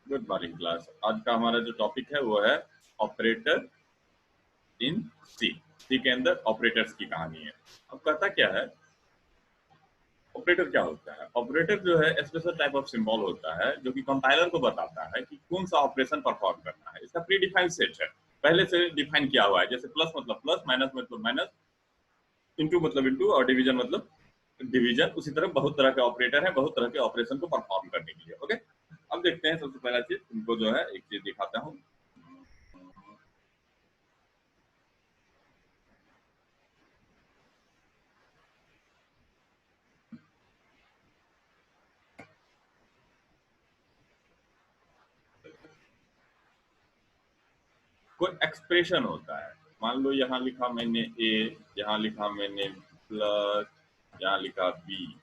Good morning class. आज का हमारा जो टॉपिक है वो है ऑपरेटर इन सी। सी के अंदर ऑपरेटर्स की कहानी है। अब कहता क्या है, ऑपरेटर क्या होता है? ऑपरेटर जो है स्पेशल टाइप ऑफ सिंबल होता है जो कि कंपाइलर को बताता है कि कौन सा ऑपरेशन परफॉर्म करना है। इसका प्री डिफाइंड सेट है, पहले से डिफाइन किया हुआ है। जैसे प्लस मतलब प्लस, माइनस मतलब माइनस, इंटू मतलब इंटू और डिवीजन मतलब डिवीजन। उसी तरह बहुत तरह के ऑपरेटर हैं, बहुत तरह के ऑपरेशन को परफॉर्म करने के लिए। ओके, अब देखते हैं। सबसे पहला चीज तुमको जो है एक चीज दिखाता हूँ। कोई एक्सप्रेशन होता है। मान लो यहाँ लिखा मैंने ए, यहाँ लिखा मैंने प्लस, यहाँ लिखा बी,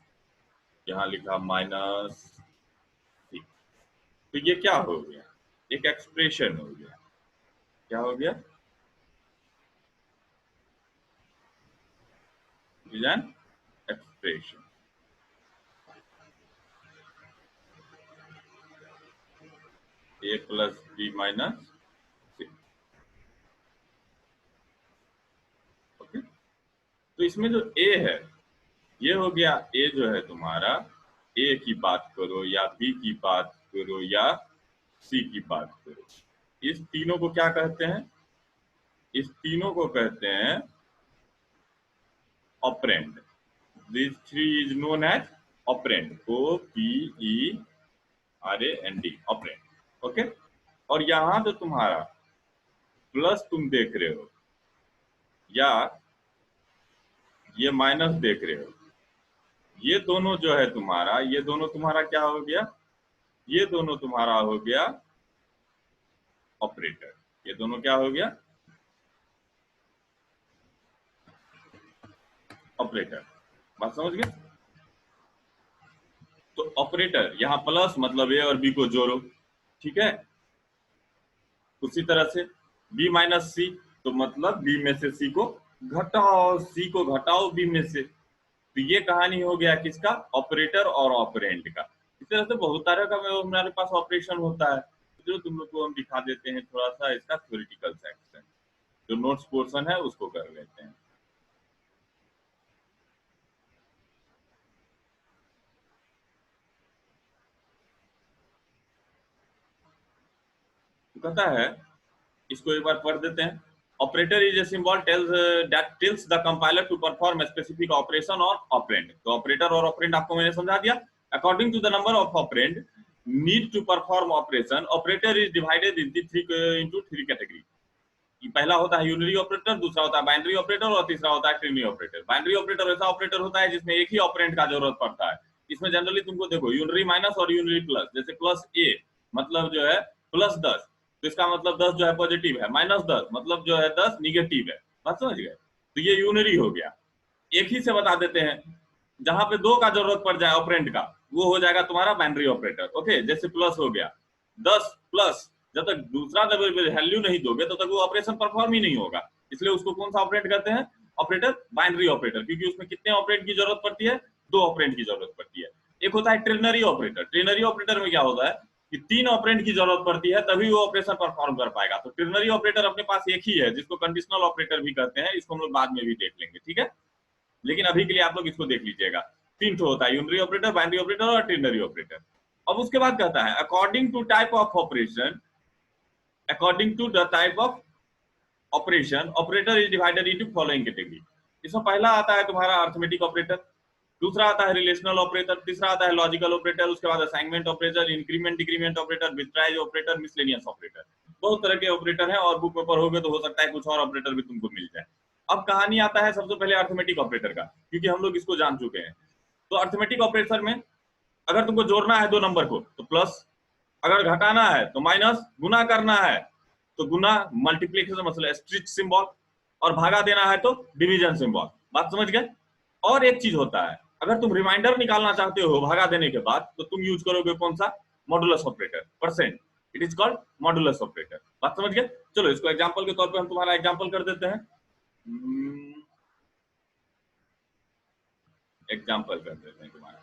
यहाँ लिखा माइनस सी। तो ये क्या हो गया? एक एक्सप्रेशन हो गया। क्या हो गया? Design expression. A plus B minus C. Okay, तो इसमें जो ए है ये हो गया। ए जो है तुम्हारा, ए की बात करो या बी की बात करो या सी की बात करो, इस तीनों को क्या कहते हैं? इस तीनों को कहते हैं operand. This three is known as operand. O P E R A N D, operand. Okay, और यहां जो तुम्हारा प्लस तुम देख रहे हो या ये माइनस देख रहे हो, ये दोनों जो है तुम्हारा, ये दोनों तुम्हारा क्या हो गया? ये दोनों तुम्हारा हो गया ऑपरेटर। ये दोनों क्या हो गया? ऑपरेटर। बात समझ गए? तो ऑपरेटर यहाँ प्लस मतलब ए और बी को जोड़ो, ठीक है। उसी तरह से बी माइनस सी, तो मतलब बी में से सी को घटाओ, सी को घटाओ बी में से। तो ये कहानी हो गया किसका? ऑपरेटर और ऑपरेंड का। इस तरह से बहुत तरह का हमारे पास ऑपरेशन होता है, जो तुम लोग को हम दिखा देते हैं। थोड़ा सा इसका थ्योरेटिकल सेक्शन, जो नोट्स पोर्शन है उसको कर लेते हैं। तो कहता है, इसको एक बार पढ़ देते हैं। Operator is a symbol tells that tells the compiler to perform a specific operation और ऑपरेंड। तो ऑपरेटर और ऑपरेंड आपको मैंने समझा दिया। According to the number of operand need to perform operation, operator is divided into three category. पहला होता है यूनरी ऑपरेटर, दूसरा होता है बाइनरी ऑपरेटर और तीसरा होता है ट्रिनरी ऑपरेटर। बाइनरी ऑपरेटर ऐसा ऑपरेटर होता है जिसमें एक ही ऑपरेंड का जरूरत पड़ता है। इसमें जनरली तुमको देखो यूनरी माइनस और यूनरी प्लस। जैसे प्लस ए मतलब जो है +10, तो इसका मतलब 10 जो है पॉजिटिव है, -10 मतलब जो है 10 निगेटिव है। बात समझ गए? तो ये यूनरी हो गया। एक ही से बता देते हैं। जहां पे दो का जरूरत पड़ जाए ऑपरेंड का, वो हो जाएगा तुम्हारा बाइनरी ऑपरेटर। ओके, जैसे प्लस हो गया 10 प्लस, जब तक दूसरा वैल्यू नहीं दोगे तब तक वो ऑपरेशन परफॉर्म ही नहीं होगा। इसलिए उसको कौन सा ऑपरेट करते हैं? ऑपरेटर बाइनरी ऑपरेटर, क्योंकि उसमें कितने ऑपरेंड की जरूरत पड़ती है? दो ऑपरेंड की जरूरत पड़ती है। एक होता है ट्रिनरी ऑपरेटर। ट्रिनरी ऑपरेटर में क्या होता है कि तीन ऑपरेंड की जरूरत पड़ती है तभी वो ऑपरेशन परफॉर्म कर पाएगा। तो ट्रिनरी ऑपरेटर अपने पास एक ही है, जिसको कंडीशनल ऑपरेटर भी कहते हैं। इसको हम लोग बाद में भी देख लेंगे, ठीक है। लेकिन अभी के लिए आप लोग इसको देख लीजिएगा। तीन ठो होता है, यूनरी ऑपरेटर, बाइनरी ऑपरेटर और ट्रिनरी ऑपरेटर। अब उसके बाद कहता है according to type of operation, according to the type of operation operator is divided into following category. इसमें पहला आता है तुम्हारा अर्थमेटिक ऑपरेटर, दूसरा आता है रिलेशनल ऑपरेटर, तीसरा आता है लॉजिकल ऑपरेटर, उसके बाद assignment operator, increment decrement operator, bitwise operator, miscellaneous operator. बहुत तरह के ऑपरेटर हैं और बुक में पढ़ोगे तो हो सकता है कुछ और ऑपरेटर भी तुमको मिल जाए। अब कहानी आता है सबसे पहले अर्थमेटिक ऑपरेटर का, क्योंकि हम लोग इसको जान चुके हैं। तो अर्थमेटिक ऑपरेटर में अगर तुमको जोड़ना है दो नंबर को तो प्लस, अगर घटाना है तो माइनस, गुना करना है तो गुना, मल्टीप्लीकेशन मतलब स्ट्रिच सिंबल, और भागा देना है तो डिवीजन सिंबल। बात समझ गए? और एक चीज होता है, अगर तुम रिमाइंडर निकालना चाहते हो भागा देने के बाद तो तुम यूज करोगे कौन सा? Modulus operator, percent. It is called modulus operator. बात समझ गए? चलो इसको एग्जांपल के तौर पे हम तुम्हारा एग्जांपल कर देते हैं। एग्जांपल कर देते हैं तुम्हारा।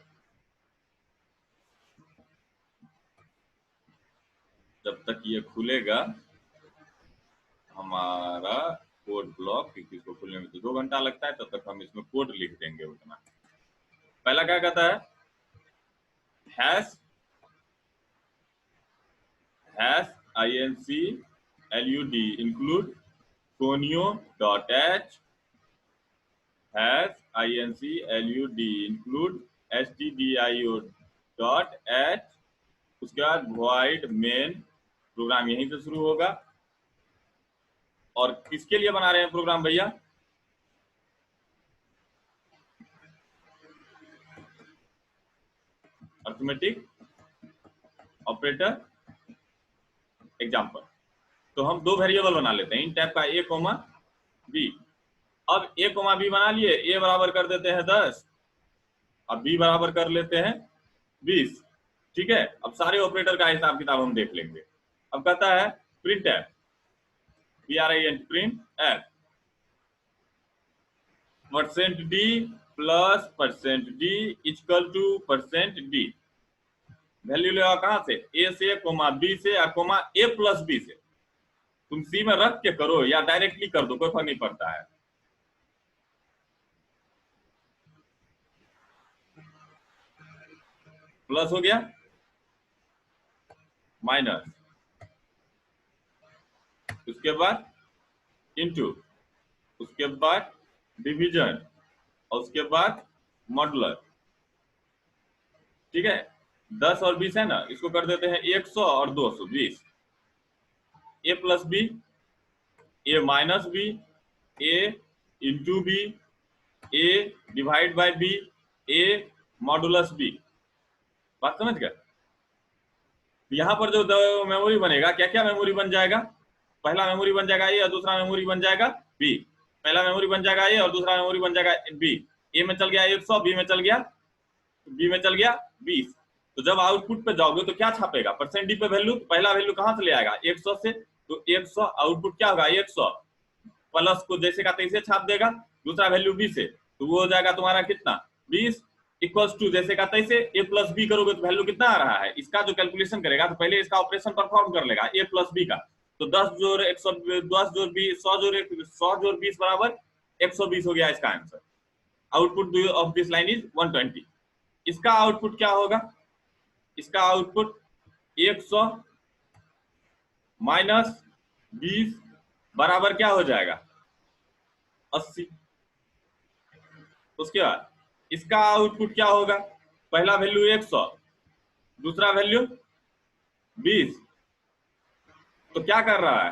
जब तक ये खुलेगा हमारा कोड ब्लॉक, क्योंकि इसको खुलने में तो 2 घंटा लगता है, तब तक हम इसमें कोड लिख देंगे उतना। पहला क्या कहता है, hash include include conio dot h include include stdio dot h। उसके बाद void main, प्रोग्राम यहीं से शुरू होगा। और किसके लिए बना रहे हैं प्रोग्राम भैया, अर्थमेटिक ऑपरेटर एग्जाम्पल। तो हम 2 वेरिएबल बना लेते हैं इन टाइप का, a कोमा b। अब a कोमा b बना लिए, a बराबर कर देते हैं 10, अब b बराबर कर लेते हैं 20। ठीक है, अब सारे ऑपरेटर का हिसाब किताब हम देख लेंगे। अब कहता है printf, printf %d plus %d equal to %d। Value लेगा कहां से, a से कोमा b से या कोमा a प्लस b से। तुम सी में रख के करो या डायरेक्टली कर दो, कोई फर्क नहीं पड़ता है। प्लस हो गया, माइनस, उसके बाद इनटू, उसके बाद डिवीजन, और उसके बाद मॉडुलर। ठीक है, 10 और 20 है ना, इसको कर देते हैं 100 और 220। a plus B, A minus B, A into B, A divide by B, A modulus B. बात समझ गए। यहाँ पर जो मेमोरी बनेगा, क्या क्या मेमोरी बन जाएगा, पहला मेमोरी बन जाएगा ए और दूसरा मेमोरी बन जाएगा बी। पहला मेमोरी बन जाएगा ए और दूसरा मेमोरी बन जाएगा बी। ए में चल गया 100, बी में चल गया 20। तो जब आउटपुट पे जाओगे तो क्या छापेगा, %d पे वैल्यू, पहला वैल्यू कहां से ले आएगा 100 से, तो 100 आउटपुट क्या होगा 100 प्लस को जैसे का तैसे छाप देगा, दूसरा वैल्यू बी से, तो वो हो जाएगा तुम्हारा कितना 20 इक्वल्स टू जैसे का तैसे a प्लस बी करोगे तो वैल्यू कितना आ रहा है, इसका जो कैलकुलेशन करेगा तो पहले इसका ऑपरेशन परफॉर्म कर लेगा a प्लस बी का। तो 10 जोड़ 110 जोड़ 20 100 जोड़ 20 बराबर 120 हो गया इसका answer. Output of this line is 120। इसका आउटपुट क्या होगा, इसका आउटपुट 100 माइनस 20 बराबर क्या हो जाएगा 80। उसके बाद इसका आउटपुट क्या होगा, पहला वैल्यू 100, दूसरा वैल्यू 20, तो क्या कर रहा है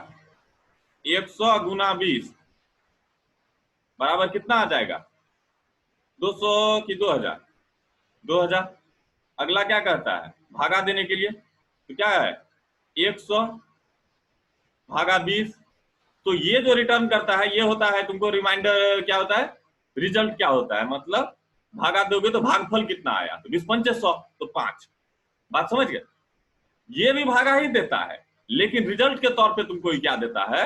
100 गुना 20 बराबर कितना आ जाएगा 200 की 2000, 2000। अगला क्या कहता है भागा देने के लिए, तो क्या है 100 भागा 20। तो ये जो रिटर्न करता है ये होता है तुमको रिमाइंडर, क्या होता है रिजल्ट क्या होता है, मतलब भागा दोगे तो भागफल कितना आया, तो 20 पंचे 100 तो 5। बात समझ गए। ये भी भागा ही देता है, लेकिन रिजल्ट के तौर पे तुमको क्या देता है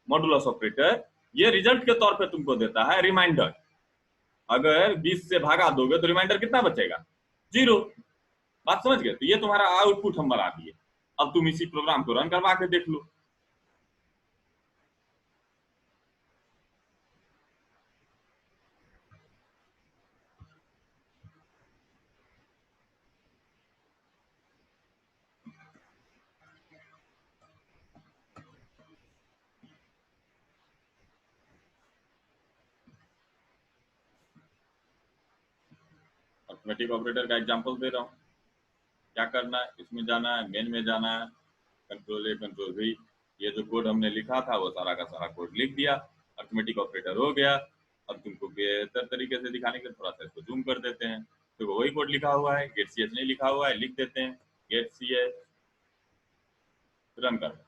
मॉडुलस ऑपरेटर, ये रिजल्ट के तौर पे तुमको देता है रिमाइंडर। अगर 20 से भागा दोगे तो रिमाइंडर कितना बचेगा 0। बात समझ गए। तो ये तुम्हारा आउटपुट हम बना दिए। अब तुम इसी प्रोग्राम को रन करवा के देख लो। अरिथमेटिक ऑपरेटर का एग्जांपल दे रहा हूँ। क्या करना है, इसमें जाना है, मेन में जाना है, कंट्रोल ए कंट्रोल वी, ये जो कोड हमने लिखा था वो सारा का सारा कोड लिख दिया, अरिथमेटिक ऑपरेटर हो गया। अब तुमको बेहतर तरीके से दिखाने के लिए थोड़ा सा इसको जूम कर देते हैं, तो वही कोड लिखा हुआ है, गेट सी एच नहीं लिखा हुआ है, लिख देते हैं गेट सी एच, रन कर।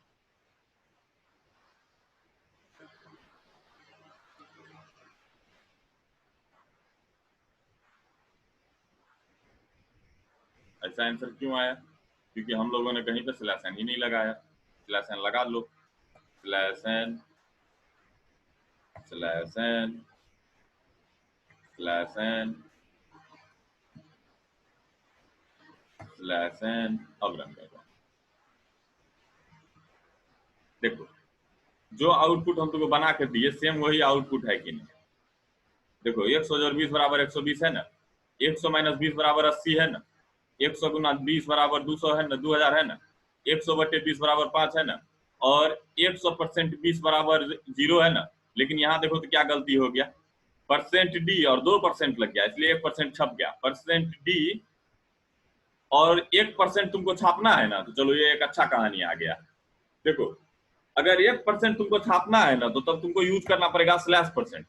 ऐसा आंसर क्यों आया, क्योंकि हम लोगों ने कहीं पे स्लैश एन ही नहीं लगाया। स्लैश एन लगा लो, slash N slash N slash N slash N, अब रन कर दो। देखो जो आउटपुट हम तुमको बना के दिए सेम वही आउटपुट है कि नहीं। देखो 100 जोड़ 20 बराबर 120 है ना, 100 माइनस 20 बराबर 80 है ना, 100 गुना 20 बराबर 200 है ना, 2000 है ना, 100 बटे 20 बराबर 5 है ना, और 100% 20 बराबर 0 है ना। लेकिन यहाँ देखो तो क्या गलती हो गया, परसेंट डी और 2% लग गया, इसलिए 1% छप गया। परसेंट डी और 1% तुमको छापना है ना, तो चलो ये एक अच्छा कहानी आ गया। देखो अगर 1% तुमको छापना है ना, तो तब तुमको यूज करना पड़ेगा slash percent.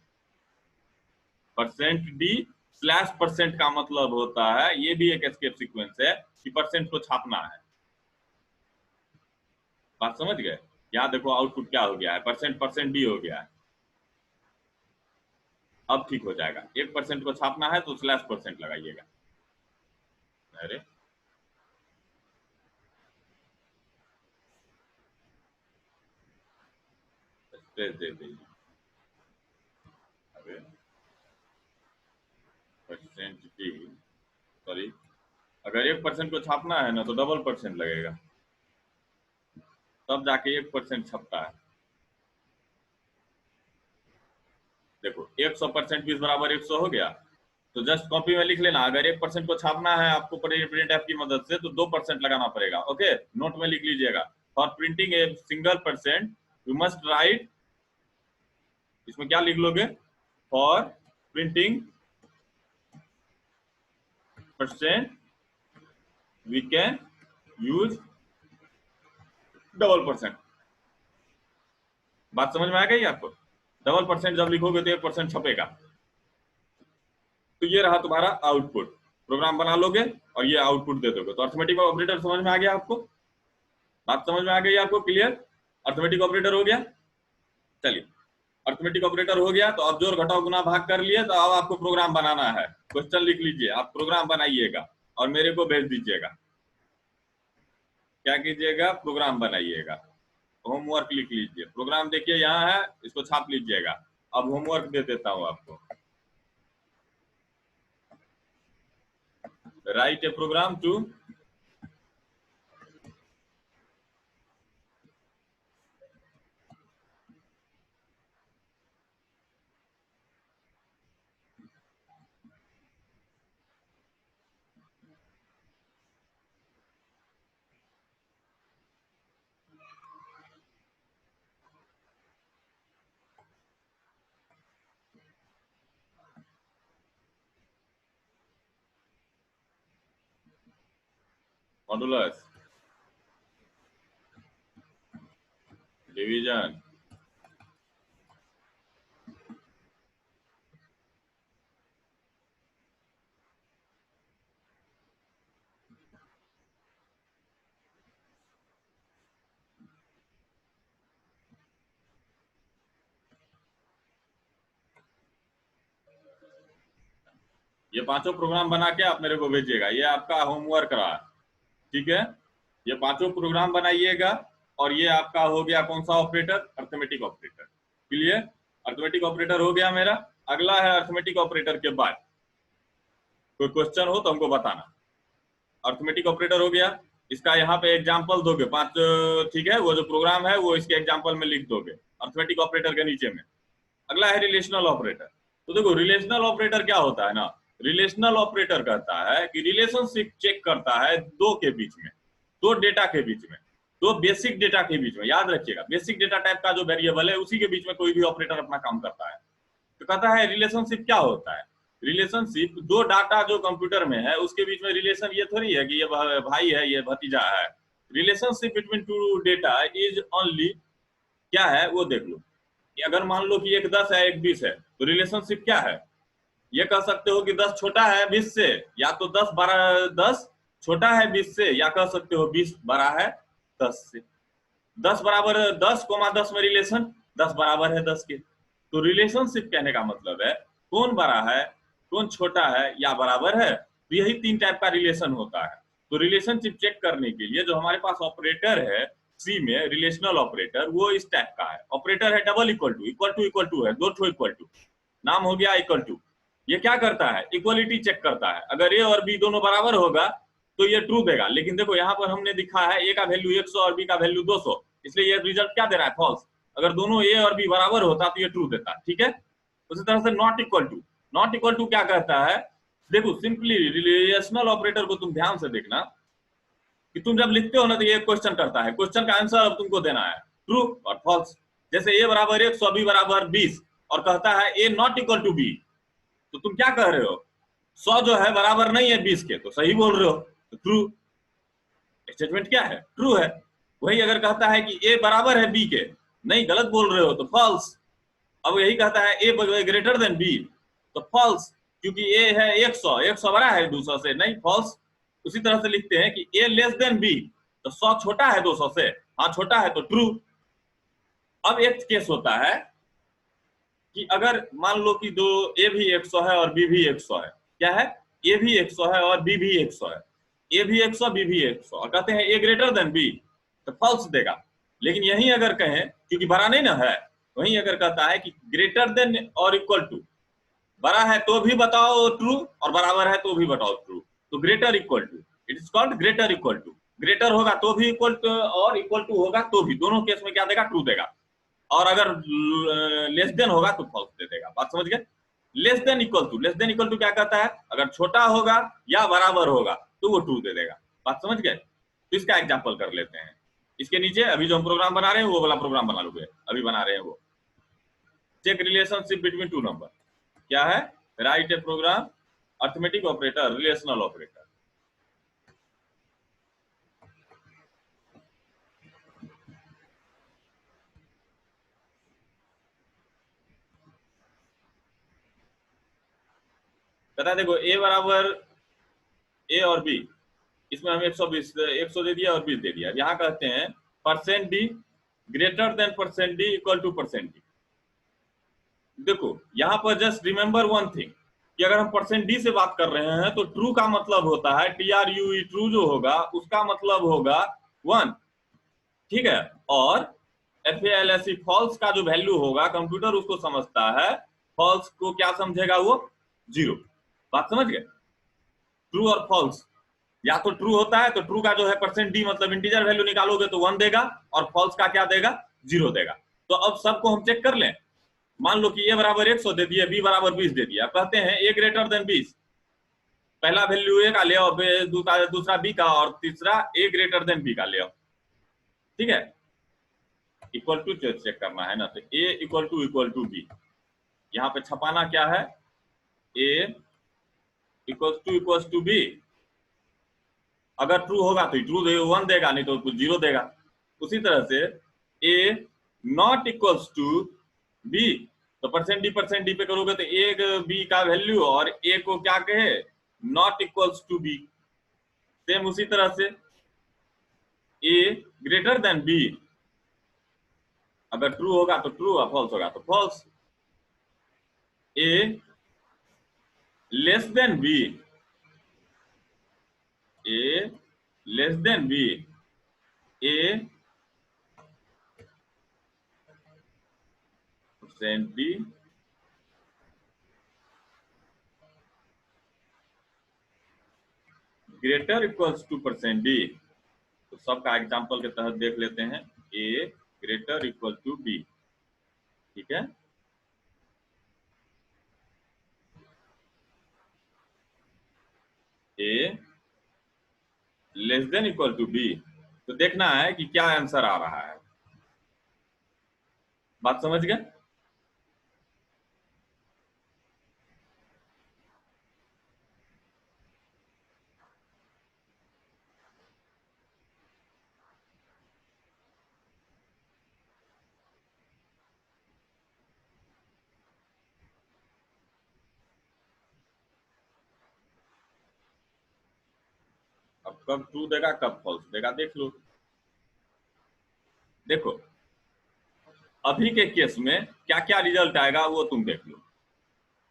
Percent D slash percent का मतलब होता है, ये भी एक एस्केप सीक्वेंस है कि परसेंट को छापना है। बात समझ गए? यहाँ देखो आउटपुट क्या हो गया है, परसेंट डी हो गया है। अब ठीक हो जाएगा। 1% को छापना है तो स्लैश परसेंट लगाइएगा। अरे स्पेस दे दीजिए। परसेंट डी सॉरी, अगर 1% को छापना है ना तो डबल परसेंट लगेगा, तब जाके 1% छपता है। देखो 100% 20 बराबर 100 हो गया, तो जस्ट कॉपी में लिख लेना। अगर 1% को छापना है आपको प्रिंट ऐप की मदद से, तो 2% लगाना पड़ेगा। ओके, नोट में लिख लीजिएगा, for printing a single percent you must write, इसमें क्या लिख लोगे, for printing percent we can use double percent. बात समझ में आ गई आपको? डबल परसेंट जब लिखोगे तो 1% छपेगा। तो ये रहा तुम्हारा आउटपुट। प्रोग्राम बना लोगे और ये आउटपुट दे दोगे। तो अर्थमेटिक ऑपरेटर समझ में आ गया आपको? बात समझ में आ गई आपको? क्लियर? अर्थमेटिक ऑपरेटर हो गया। चलिए, अर्थमेटिक ऑपरेटर हो गया, तो अब जोड़ घटाव गुना भाग कर लिए, तो अब आपको प्रोग्राम बनाना है। क्वेश्चन लिख लीजिए, आप प्रोग्राम बनाइएगा और मेरे को भेज दीजिएगा। क्या कीजिएगा? प्रोग्राम बनाइएगा। होमवर्क लिख लीजिए। प्रोग्राम देखिए यहाँ है, इसको छाप लीजिएगा। अब होमवर्क दे देता हूँ आपको। Write a program to modulus division ये पांचों प्रोग्राम बना के आप मेरे को भेजिएगा। ये आपका होमवर्क रहा, ठीक है? ये पांचों प्रोग्राम बनाइएगा। और ये आपका हो गया कौन सा operator? Arithmetic operator. Clear? Arithmetic operator हो गया मेरा। अगला है अर्थमेटिक ऑपरेटर के बाद कोई क्वेश्चन हो तो हमको बताना। अर्थमेटिक ऑपरेटर हो गया, इसका यहाँ पे एग्जाम्पल दोगे 5, ठीक है? वो जो प्रोग्राम है वो इसके एग्जाम्पल में लिख दोगे अर्थमेटिक ऑपरेटर के नीचे में। अगला है रिलेशनल ऑपरेटर। तो देखो रिलेशनल ऑपरेटर क्या होता है ना, रिलेशनल ऑपरेटर कहता है कि रिलेशनशिप चेक करता है दो के बीच में, दो डेटा के बीच में, दो बेसिक डेटा के बीच में। याद रखिएगा, बेसिक डेटा टाइप का जो वेरिएबल है उसी के बीच में कोई भी ऑपरेटर अपना काम करता है। तो कहता है रिलेशनशिप क्या होता है? रिलेशनशिप दो डाटा जो कंप्यूटर में है उसके बीच में रिलेशन ये थोड़ी है कि ये भाई है ये भतीजा है। Relationship between to data is only क्या है वो देख लो। अगर मान लो कि एक 10 है एक 20 है, तो रिलेशनशिप क्या है? ये कह सकते हो कि 10 छोटा है 20 से, या तो 10 छोटा है 20 से, या कह सकते हो 20 बड़ा है 10 से। 10 बराबर 10, 10 में रिलेशन 10 बराबर है 10 के। तो रिलेशनशिप कहने का मतलब है कौन बड़ा है, कौन छोटा है या बराबर है। तो यही 3 टाइप का रिलेशन होता है। तो रिलेशनशिप चेक करने के लिए जो हमारे पास ऑपरेटर है सी में, रिलेशनल ऑपरेटर, वो इस टाइप का है। ऑपरेटर है double equal to, equal to है, दो ठो इक्वल टू, नाम हो गया इक्वल टू। ये क्या करता है? इक्वलिटी चेक करता है। अगर ए और बी दोनों बराबर होगा तो ये ट्रू देगा। लेकिन देखो यहाँ पर हमने दिखा है ए का वैल्यू 100 और बी का वैल्यू 200, इसलिए ये रिजल्ट क्या दे रहा है, फॉल्स। अगर दोनों ए और बी बराबर होता तो ये ट्रू देता, ठीक है। उसी तरह से not equal to, not equal to क्या कहता है, देखो सिंपली रिलेशनल ऑपरेटर को तुम ध्यान से देखना कि तुम जब लिखते हो ना तो ये क्वेश्चन करता है, क्वेश्चन का आंसर अब तुमको देना है ट्रू और फॉल्स। जैसे ए बराबर 100 बी बराबर 20 और कहता है ए नॉट इक्वल टू बी, तो तुम क्या कह रहे हो, 100 जो है बराबर नहीं है 20 के, तो सही बोल रहे हो, तो ट्रू स्टेटमेंट क्या है, ट्रू है। वही अगर कहता है कि ए बराबर है बी के, नहीं गलत बोल रहे हो, तो फॉल्स। अब यही कहता है ए ग्रेटर देन बी, तो फॉल्स, क्योंकि ए है 100, 100 बड़ा है 200 से, नहीं फॉल्स। उसी तरह से लिखते हैं कि ए लेस देन बी, तो 100 छोटा है 200 से, हाँ छोटा है, तो ट्रू। अब एक केस होता है कि अगर मान लो कि दो ए भी 100 है और बी भी 100 है, क्या है, ए भी 100 है और बी भी 100 है, ए भी 100 बी भी 100, और कहते हैं ए ग्रेटर देन बी, तो फॉल्स देगा। लेकिन यही अगर कहें, क्योंकि बड़ा नहीं ना है, वहीं अगर कहता है कि ग्रेटर देन और इक्वल टू, बड़ा है तो भी बताओ ट्रू और बराबर है तो भी बताओ ट्रू, तो greater equal to, it is called greater equal to. Greater होगा तो भी इक्वल टू और इक्वल टू होगा तो भी, दोनों केस में क्या देगा, ट्रू देगा। और अगर लेस देन होगा तो फॉल्स दे देगा। बात समझ गए। Less than equal to, less than equal to क्या कहता है, अगर छोटा होगा या बराबर होगा तो वो ट्रू दे देगा। बात समझ गए। तो इसका एग्जांपल कर लेते हैं। इसके नीचे अभी जो हम प्रोग्राम बना रहे हैं वो वाला प्रोग्राम बना लोगे, अभी बना रहे हैं वो। Check relationship between two number, क्या है, write a program arithmetic operator relational operator. कहता है देखो ए बराबर ए और बी, इसमें हम 120 100 दे दिया और 20 दे दिया। यहाँ कहते हैं percent D greater than percent D equal to percent D. देखो यहाँ पर जस्ट रिमेंबर वन थिंग कि अगर हम परसेंट डी से बात कर रहे हैं तो ट्रू का मतलब होता है TRUE, ट्रू जो होगा उसका मतलब होगा 1, ठीक है। और FALSE फॉल्स का जो वैल्यू होगा कंप्यूटर उसको समझता है, फॉल्स को क्या समझेगा, वो 0। बात समझ गए। ट्रू और फॉल्स, या तो ट्रू होता है तो ट्रू का जो है परसेंट डी मतलब इंटीजर वैल्यू निकालोगे तो 1 देगा, और फॉल्स का क्या देगा, 0 देगा। तो अब सबको हम चेक कर लें। मान लो कि ए बराबर 100 दे दिया, बी बराबर 20 दे दिया, कहते हैं ए ग्रेटर देन 20, पहला वैल्यू ए का ले आओ, दूसरा बी का, और तीसरा ए ग्रेटर देन बी का ले आओ, ठीक है। इक्वल टू चेक करना है ना, तो ए इक्वल टू बी, यहाँ पे छपाना क्या है, ए इक्वल टू बी। अगर ट्रू होगा तो ट्रू 1 देगा, नहीं तो कुछ 0 देगा। उसी तरह से ए नॉट इक्वल्स टू बी, तो परसेंट डी पे करोगे तो ए बी का वैल्यू और ए को क्या कहे, not equals to B. Same उसी तरह से ए ग्रेटर देन बी, अगर ट्रू होगा तो ट्रू और फॉल्स होगा तो false. A less than B, A less than B, A percent D greater equals to percent D. तो सबका एग्जांपल के तहत देख लेते हैं। A greater equal to B, ठीक है। A less than equal to B, तो देखना है कि क्या आंसर आ रहा है। बात समझ गए। अब कब ट्रू देगा कब फॉल्स देगा देख लो। देखो अभी के केस में क्या क्या रिजल्ट आएगा वो तुम देख लो।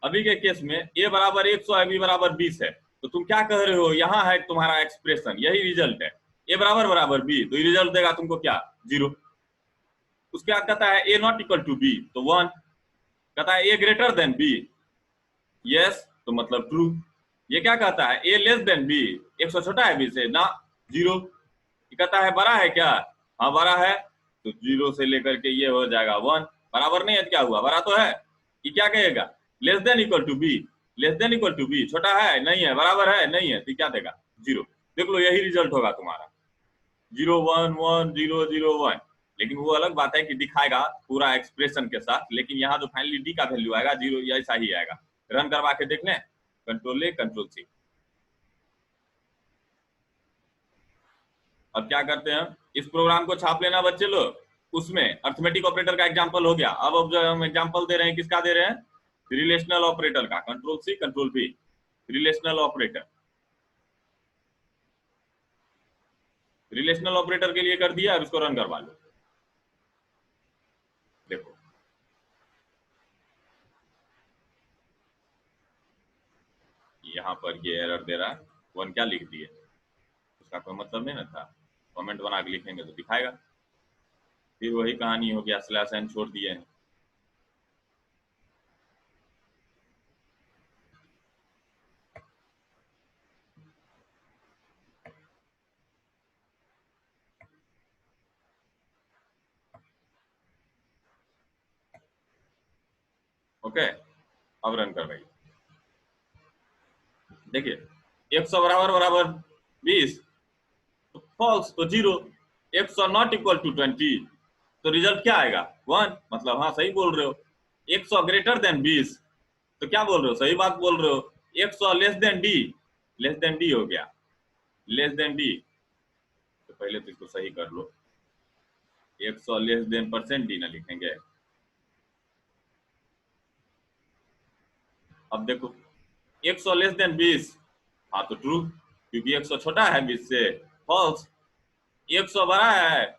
अभी के केस में ए बराबर 100 है, बी बराबर 20 है, तो तुम क्या कह रहे हो, यहाँ है तुम्हारा एक्सप्रेशन, यही रिजल्ट है। ए बराबर बराबर बी, तो रिजल्ट देगा तुमको क्या, 0। उसके बाद कहता है ए नॉट इक्वल टू बी, तो 1। कहता है ए ग्रेटर देन बी, यस, तो मतलब ट्रू। ये क्या कहता है, ए लेस देन बी, 100 छोटा है बी से ना, 0। कहता है बड़ा है क्या, हाँ बड़ा है, तो 0 से लेकर के ये हो जाएगा 1, बराबर नहीं है, क्या हुआ, बराबर तो है। ये क्या कहेगा, less than equal to B, less than equal to B, छोटा है नहीं है, बराबर है नहीं है, तो क्या देगा 0। देख लो यही रिजल्ट होगा तुम्हारा 0 1 1 0 0 1। लेकिन वो अलग बात है कि दिखाएगा पूरा एक्सप्रेशन के साथ, लेकिन यहाँ जो फाइनली डी का वैल्यू आएगा 0 ऐसा ही आएगा। रन करवा के देख लें, कंट्रोल ए कंट्रोल सी। अब क्या करते हैं, इस प्रोग्राम को छाप लेना बच्चे लोग, उसमें अर्थमेटिक ऑपरेटर का एग्जांपल हो गया। अब जो हम एग्जांपल दे रहे हैं किसका दे रहे हैं, रिलेशनल ऑपरेटर का, control C control B, relational operator. Relational operator के लिए कर दिया, अब इसको रन करवा लो। देखो यहाँ पर ये एरर दे रहा है, 1 क्या लिख दिए, उसका कोई मतलब नहीं ना था, कमेंट बना के लिखेंगे तो दिखाएगा। फिर वही कहानी हो गया, स्लैश एन छोड़ दिए हैं। ओके, अब रन कर भाई। देखिए 100 बराबर बराबर 20, फॉल्स तो 0, 100 नॉट इक्वल टू 20, तो रिजल्ट क्या आएगा 1, मतलब हाँ सही बोल रहे हो। 100 ग्रेटर देन 20, तो क्या बोल रहे हो, सही बात बोल रहे हो। 100 less than D, less than D हो गया, लेस देन डी, तो पहले तो इसको सही कर लो। 100 लेस देन परसेंट डी ना लिखेंगे। अब देखो 100 लेस देन 20, हाँ तो ट्रू, क्योंकि 100 छोटा है 20 से, फॉल्स। 100 बड़ा है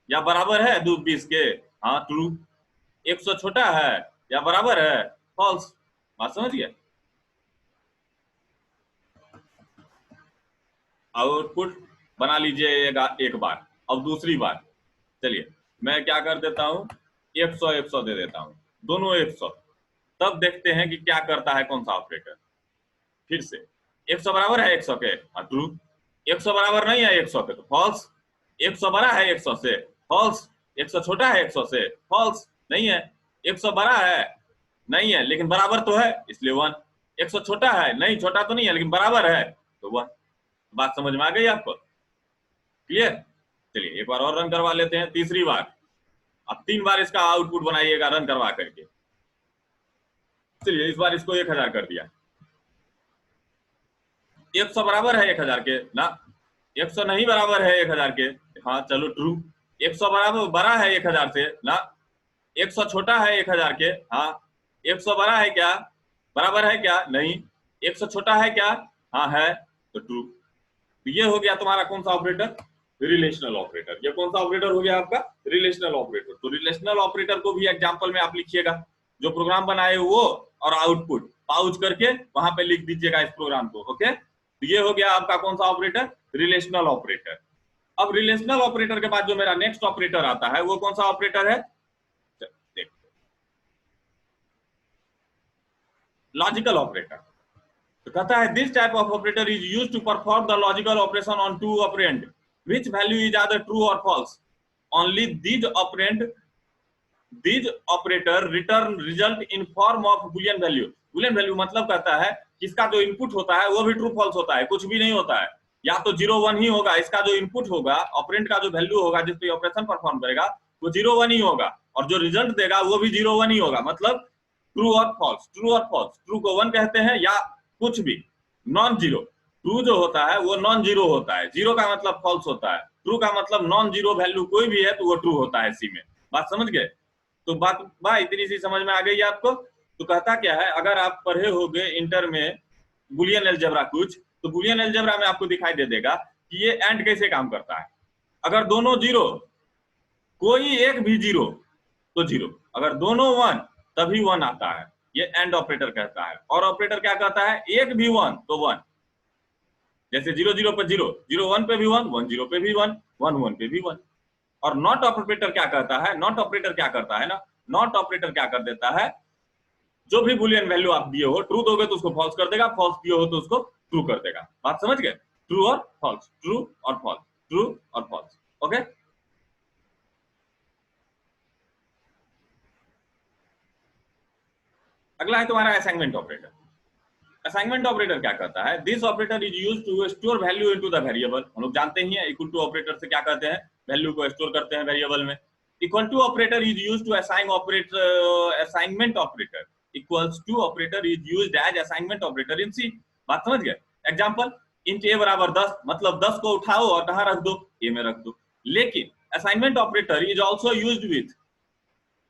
या बराबर है 20 के, हाँ ट्रू। 100 छोटा है या बराबर है, फॉल्स। बात समझ गया। आउटपुट बना लीजिए एक बार। अब दूसरी बार चलिए मैं क्या कर देता हूँ, 100 100 दे देता हूँ, दोनों 100। तब देखते हैं कि क्या करता है कौन सा ऑपरेटर। फिर से 100 बराबर है 100 के, ट्रू। 100 बराबर नहीं है 100 के, तो फॉल्स। 100 बड़ा है 100 से, फॉल्स। 100 छोटा है 100 से, फॉल्स नहीं है। 100 बड़ा है नहीं है, लेकिन बराबर तो है, इसलिए 1। 100 छोटा है नहीं, छोटा तो नहीं है लेकिन बराबर है, तो 1। बात समझ में आ गई आपको, क्लियर। चलिए एक बार और रन करवा लेते हैं, तीसरी बार। अब 3 बार इसका आउटपुट बनाइएगा रन करवा करके। चलिए इस बार इसको 1000 कर दिया। 100 बराबर है 1000 के ना, 100 नहीं बराबर है 1000 के, हाँ चलो ट्रू। 100 बराबर बड़ा है 1000 से ना, 100 छोटा है 1000 के, हाँ। 100 बड़ा है क्या, बराबर है क्या, नहीं। 100 छोटा है क्या, हाँ है, तो ट्रू। तो ये हो गया तुम्हारा कौन सा ऑपरेटर, रिलेशनल ऑपरेटर। ये कौन सा ऑपरेटर हो गया आपका, रिलेशनल ऑपरेटर। तो रिलेशनल ऑपरेटर को भी एग्जांपल में आप लिखिएगा, जो प्रोग्राम बनाए वो और आउटपुट पाउच करके वहां पे लिख दीजिएगा इस प्रोग्राम को। ओके, तो ये हो गया आपका कौन सा ऑपरेटर, रिलेशनल ऑपरेटर। अब रिलेशनल ऑपरेटर के बाद जो मेरा नेक्स्ट ऑपरेटर आता है वो कौन सा ऑपरेटर है, लॉजिकल ऑपरेटर। तो कहता है this type of operator is used to perform the logical operation on two operand which value is either true और false. Only this operator return result in form of boolean value. Boolean value मतलब कहता है कि इसका जो input होता है वो भी ट्रू फॉल्स होता है, कुछ भी नहीं होता है, या तो 0 1 ही होगा। इसका जो इनपुट होगा, ऑपरेंड का जो वैल्यू होगा जिस पे ऑपरेशन परफॉर्म करेगा वो 0 1 ही होगा, और जो रिजल्ट देगा वो भी 0 1 ही होगा। मतलब ट्रू और फॉल्स, ट्रू और फॉल्स। ट्रू को 1 कहते हैं या कुछ भी, नॉन जीरो। ट्रू जो होता है वो नॉन जीरो होता है, जीरो का मतलब फॉल्स होता है, ट्रू का मतलब नॉन जीरो वैल्यू कोई भी है तो वो ट्रू होता है सी में। बात समझ गए। तो बात भाई इतनी सी समझ में आ गई आपको। तो कहता क्या है, अगर आप पढ़े होगे इंटर में बुलियन अलजेब्रा कुछ, तो बुलियन अलजेब्रा में आपको दिखाई दे देगा कि ये एंड कैसे काम करता है। अगर दोनों जीरो, कोई एक भी जीरो तो जीरो, अगर दोनों 1 तभी 1 आता है, ये एंड ऑपरेटर कहता है। और ऑपरेटर क्या कहता है, एक भी 1 तो 1, जैसे 0 0 पे 0, 0 1 पे भी 1, 1 0 पे भी 1, 1 1 पे भी 1। और नॉट ऑपरेटर क्या करता है, नॉट ऑपरेटर क्या करता है ना, नॉट ऑपरेटर क्या कर देता है, जो भी बुलियन वैल्यू आप दिए हो, ट्रू दोगे तो उसको फॉल्स कर देगा, फॉल्स दिए हो तो उसको ट्रू कर देगा। बात समझ गए, ट्रू और फॉल्स, ट्रू और फॉल्स, ट्रू और फॉल्स। ओके, अगला है तुम्हारा असाइनमेंट ऑपरेटर। असाइनमेंट ऑपरेटर क्या करता है? This operator is used to store value into the variable. हम लोग जानते ही हैं इक्वल टू ऑपरेटर से क्या करते हैं, वैल्यू को स्टोर करते हैं वेरिएबल में। Equal to operator is used to assign operator, assignment operator equals to operator is used as assignment operator in C. बात समझ गए? एग्जांपल, इंट ए बराबर 10, मतलब 10 को उठाओ और कहां रख दो? ए में रख दो। लेकिन assignment operator is also used with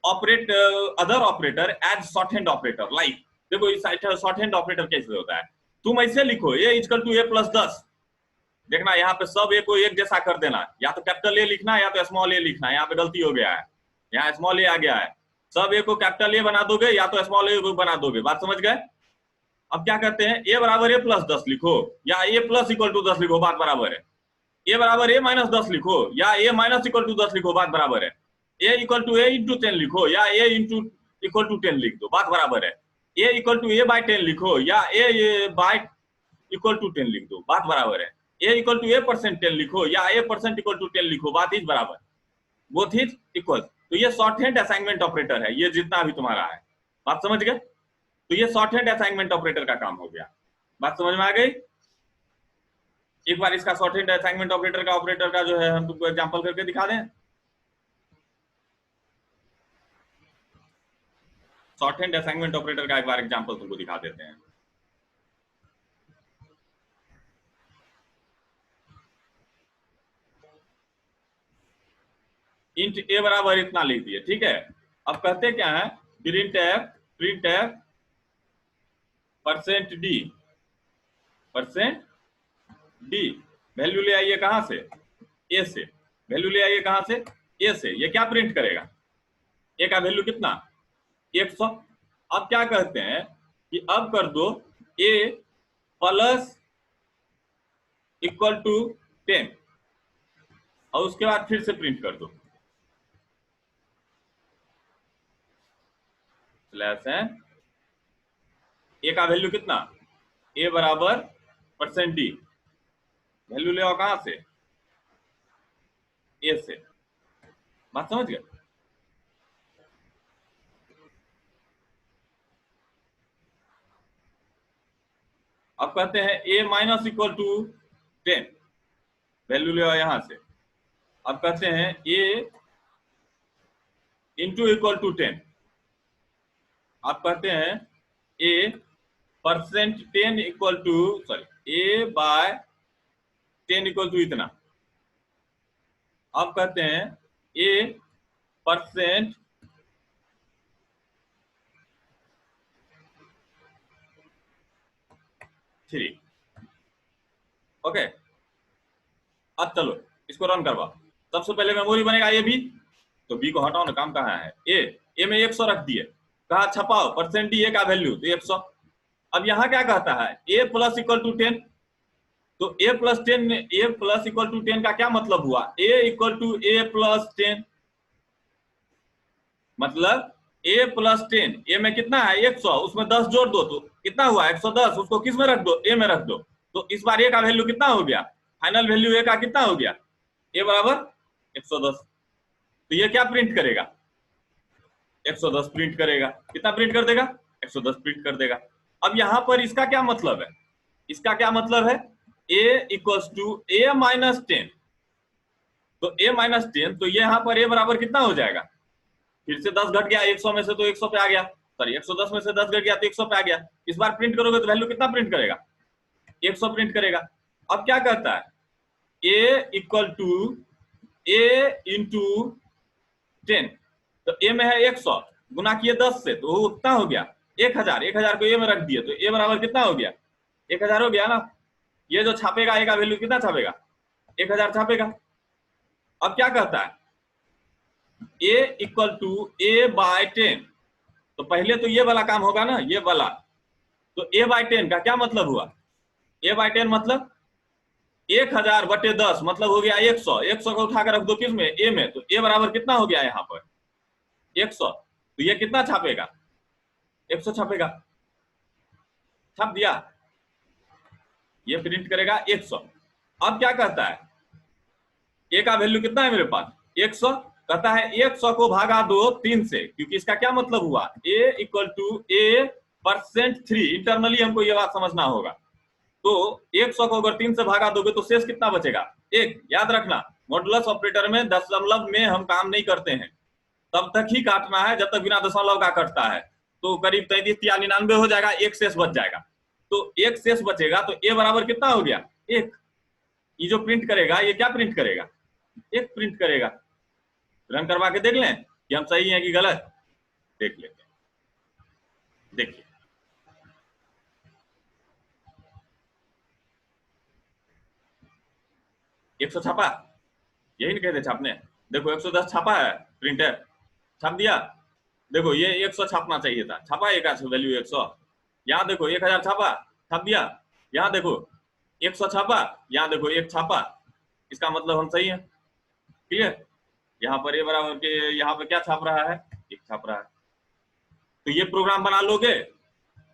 operate other operator as short hand operator. Like देखो इस शॉर्ट हैंड ऑपरेटर कैसे होता है, तुम ऐसे लिखो ए इक्वल टू ए प्लस 10, देखना यहाँ पे सब ए को एक जैसा कर देना, या तो कैपिटल ए लिखना है या तो स्मॉल ए लिखना है। यहाँ पे गलती हो गया है, यहाँ स्मॉल ए आ गया है। सब ए को कैपिटल ए बना दोगे या तो स्मॉल ए को बना दोगे। बात समझ गए? अब क्या करते हैं, ए बराबर ए प्लस 10 लिखो या ए प्लस इक्वल टू 10 लिखो, बात बराबर है। ए बराबर ए माइनस 10 लिखो या ए माइनस इक्वल टू 10 लिखो, बात बराबर है। ए इक्वल टू ए इंटू 10 लिखो या ए इंटू इक्वल टू 10 लिख दो, बात बराबर है। ए इक्वल टू ए बाई 10 लिखो या ए बाई इक्वल टू 10 लिख दो, बात बराबर है। ए इक्वल टू ए परसेंट 10 लिखो या ए परसेंट इक्वल टू 10 लिखो, बात इज बराबर, बोथ इज इक्वल। तो ये शॉर्ट हैंड असाइनमेंट ऑपरेटर है, ये जितना भी तुम्हारा है। बात समझ गए? तो ये शॉर्ट हैंड असाइनमेंट ऑपरेटर का काम हो गया। बात समझ में आ गई? एक बार इसका शॉर्ट हैंड असाइनमेंट ऑपरेटर का जो है हम तुमको एग्जांपल करके दिखा दें। शॉर्ट हैंड असाइनमेंट ऑपरेटर का एक बार एग्जांपल तुमको दिखा देते हैं। इंट ए बराबर इतना लिख दिए, ठीक है। अब कहते क्या है, print F percent D value ले आइए कहां से? ए से। वैल्यू ले आइए कहां से? ए से। ये क्या प्रिंट करेगा? ए का वैल्यू कितना? 100। अब क्या कहते हैं कि अब कर दो ए प्लस इक्वल टू 10 और उसके बाद फिर से प्रिंट कर दो स्लैश है। ए का वैल्यू कितना? ए बराबर परसेंट डी, वैल्यू ले आओ कहां से? ए से। बात समझ गए? अब कहते हैं ए माइनस इक्वल टू 10, वैल्यू ले आओ यहां से। अब कहते हैं ए इंटू इक्वल टू 10। आप कहते हैं A percent 10 equal to A by 10 equal to इतना। अब कहते हैं ए परसेंट 3। ओके, अब चलो इसको रन करवा। सबसे पहले मेमोरी बनेगा ए बी, तो बी को हटाओ ना, काम कहाँ है? ए में 100 रख दिए, कहा छपाओ परसेंट डी ए का वैल्यू तो 100। अब यहाँ क्या कहता है? ए प्लस इक्वल टू 10, तो A plus 10, A plus equal to 10 का क्या मतलब हुआ? A equal to A plus 10, मतलब ए प्लस 10। ए में कितना है? 100, उसमें 10 जोड़ दो तो कितना हुआ? 110। उसको किस में रख दो? ए में रख दो। तो इस बार ए का वैल्यू कितना हो गया? फाइनल वैल्यू ए का कितना हो गया? ए बराबर 110। तो ये क्या प्रिंट करेगा? 110 प्रिंट करेगा। कितना प्रिंट कर देगा? 110 प्रिंट कर देगा। अब यहां पर इसका क्या मतलब है? इसका क्या मतलब है? ए इक्वल्स टू ए माइनस 10, तो ए माइनस 10, तो ये यहां पर ए बराबर कितना हो जाएगा? फिर से 10 घट गया, 100 में से तो 100 पे आ गया, सॉरी 110 में से 10 घट गया तो 100 पे आ गया। इस बार प्रिंट करोगे तो वैल्यू कितना प्रिंट करेगा? 100 प्रिंट करेगा। अब क्या कहता है? ए इक्वल टू ए इंटू 10, तो ए में है 100 गुना किए 10 से, तो वो कितना हो गया? 1000। 1000 को ए में रख दिए तो ए बराबर कितना हो गया? 1000 हो गया ना। ये जो छापेगा ए का वैल्यू कितना छापेगा? 1000 छापेगा। अब क्या कहता है? ए इक्वल टू ए बाय 10, तो पहले तो ये वाला काम होगा ना, ये वाला। तो ए बाय 10 का क्या मतलब हुआ? ए बाय 10 मतलब 1000 बटे 10 मतलब हो गया 100। 100 को उठाकर रख दो किस में? ए में। तो ए बराबर कितना हो गया यहाँ पर? 100। तो ये कितना छापेगा? 100 छापेगा। छाप दिया, ये प्रिंट करेगा 100। अब क्या कहता है? ए का वैल्यू कितना है मेरे पास? 100। कहता है 100 को भागा दो 3 से, क्योंकि इसका क्या मतलब हुआ? A equal to A %3 internally हमको ये बात समझना होगा। तो 100 को अगर 3 से भागा दोगे तो शेष कितना बचेगा? 1। याद रखना मॉडुलस ऑपरेटर में दशमलव में हम काम नहीं करते हैं, तब तक ही काटना है जब तक बिना दशमलव का कटता है। तो करीब 33 या 99 हो जाएगा, एक शेष बच जाएगा। तो एक शेष बचेगा तो ए बराबर कितना हो गया? 1। ये जो प्रिंट करेगा ये क्या प्रिंट करेगा? 1 प्रिंट करेगा। रन करवा के देख लें कि हम सही हैं कि गलत, देख लेते हैं। देखिए 100 छापा, यही नहीं कहते छापने। देखो 110 छापा है, प्रिंटर छाप दिया। देखो ये 100 छापना चाहिए था, छापा एक वैल्यू 100। यहाँ देखो 1000 छापा, छाप दिया। यहाँ देखो 100 छापा, यहाँ देखो 1 छापा, इसका मतलब हम सही है। क्लियर? यहाँ पर ये बराबर के यहाँ पे क्या छाप रहा है? 1 छाप रहा है। तो ये प्रोग्राम बना लोगे,